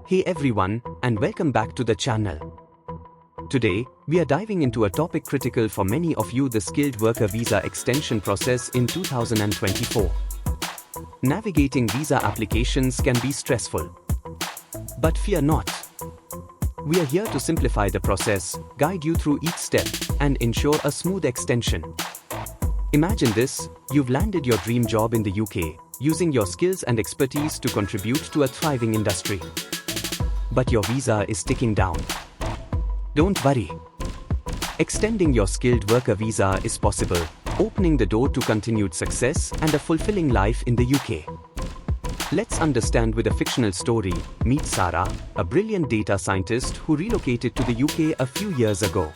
Hey everyone, and welcome back to the channel. Today, we are diving into a topic critical for many of you: the skilled worker visa extension process in 2024. Navigating visa applications can be stressful. But fear not. We are here to simplify the process, guide you through each step, and ensure a smooth extension. Imagine this: you've landed your dream job in the UK, using your skills and expertise to contribute to a thriving industry. But your visa is ticking down. Don't worry. Extending your skilled worker visa is possible, opening the door to continued success and a fulfilling life in the UK. Let's understand with a fictional story. Meet Sarah, a brilliant data scientist who relocated to the UK a few years ago.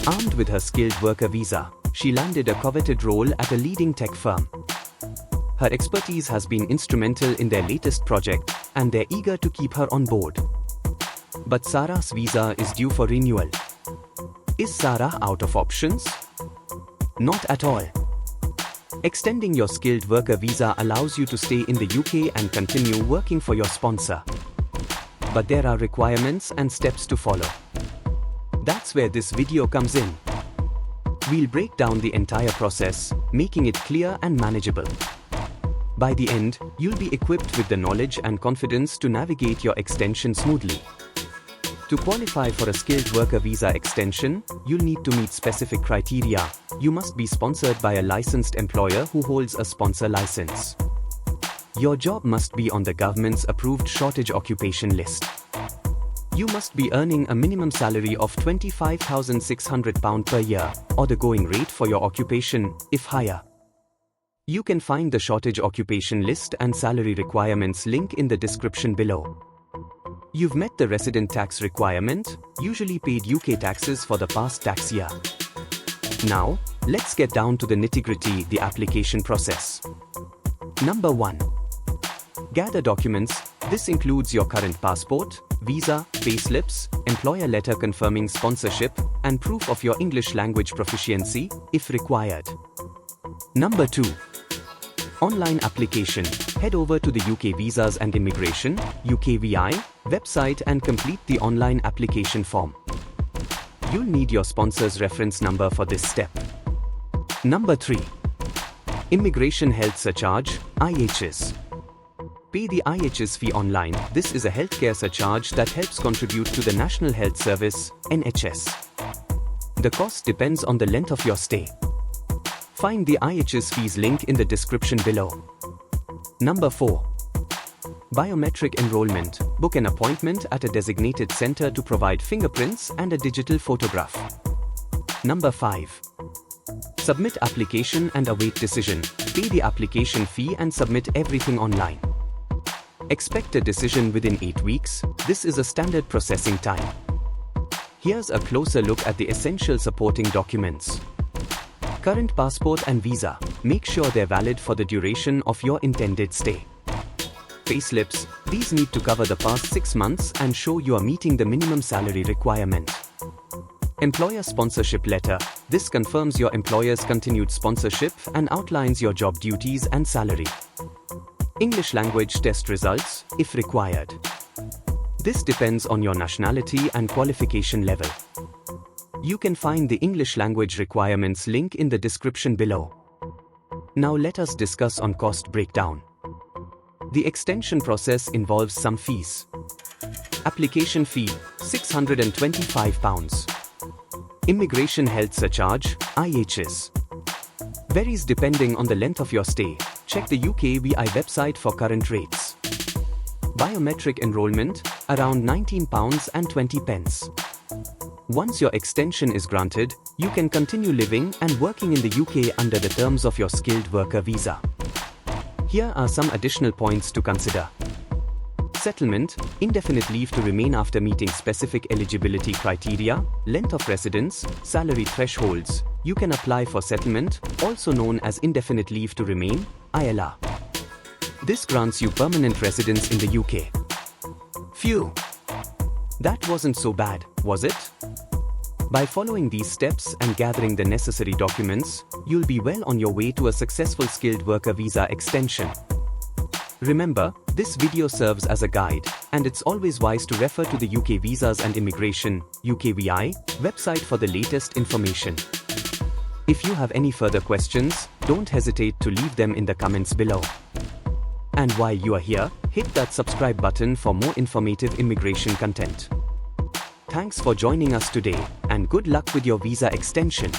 Armed with her skilled worker visa, she landed a coveted role at a leading tech firm. Her expertise has been instrumental in their latest project, and they're eager to keep her on board. But Sarah's visa is due for renewal. Is Sarah out of options? Not at all. Extending your skilled worker visa allows you to stay in the UK and continue working for your sponsor. But there are requirements and steps to follow. That's where this video comes in. We'll break down the entire process, making it clear and manageable. By the end, you'll be equipped with the knowledge and confidence to navigate your extension smoothly. To qualify for a skilled worker visa extension, you'll need to meet specific criteria. You must be sponsored by a licensed employer who holds a sponsor license. Your job must be on the government's approved shortage occupation list. You must be earning a minimum salary of £25,600 per year, or the going rate for your occupation, if higher. You can find the shortage occupation list and salary requirements link in the description below. You've met the resident tax requirement, usually paid UK taxes for the past tax year. Now, let's get down to the nitty-gritty: the application process. Number 1. Gather documents. This includes your current passport, visa, payslips, employer letter confirming sponsorship, and proof of your English language proficiency, if required. Number 2. Online application. Head over to the UK Visas and Immigration (UKVI) website and complete the online application form. You'll need your sponsor's reference number for this step. Number 3. Immigration Health Surcharge (IHS). Pay the IHS fee online. This is a healthcare surcharge that helps contribute to the National Health Service (NHS). The cost depends on the length of your stay. Find the IHS fees link in the description below. Number 4. Biometric enrollment. Book an appointment at a designated center to provide fingerprints and a digital photograph. Number 5. Submit application and await decision. Pay the application fee and submit everything online. Expect a decision within 8 weeks. This is a standard processing time. Here's a closer look at the essential supporting documents. Current passport and visa. Make sure they're valid for the duration of your intended stay. Payslips. These need to cover the past 6 months and show you are meeting the minimum salary requirement. Employer sponsorship letter. This confirms your employer's continued sponsorship and outlines your job duties and salary. English language test results, if required. This depends on your nationality and qualification level. You can find the English language requirements link in the description below. Now let us discuss on cost breakdown. The extension process involves some fees. Application fee, £625. Immigration Health Surcharge, IHS. Varies depending on the length of your stay. Check the UKVI website for current rates. Biometric enrollment, around £19.20. Once your extension is granted, you can continue living and working in the UK under the terms of your skilled worker visa. Here are some additional points to consider. Settlement, indefinite leave to remain after meeting specific eligibility criteria, length of residence, salary thresholds. You can apply for settlement, also known as indefinite leave to remain, ILR. This grants you permanent residence in the UK. Phew! That wasn't so bad, was it? By following these steps and gathering the necessary documents, you'll be well on your way to a successful skilled worker visa extension. Remember, This video serves as a guide, and it's always wise to refer to the UK Visas and Immigration (UKVI) website for the latest information. If you have any further questions, don't hesitate to leave them in the comments below. And while you are here, hit that subscribe button for more informative immigration content. Thanks for joining us today, and good luck with your visa extension.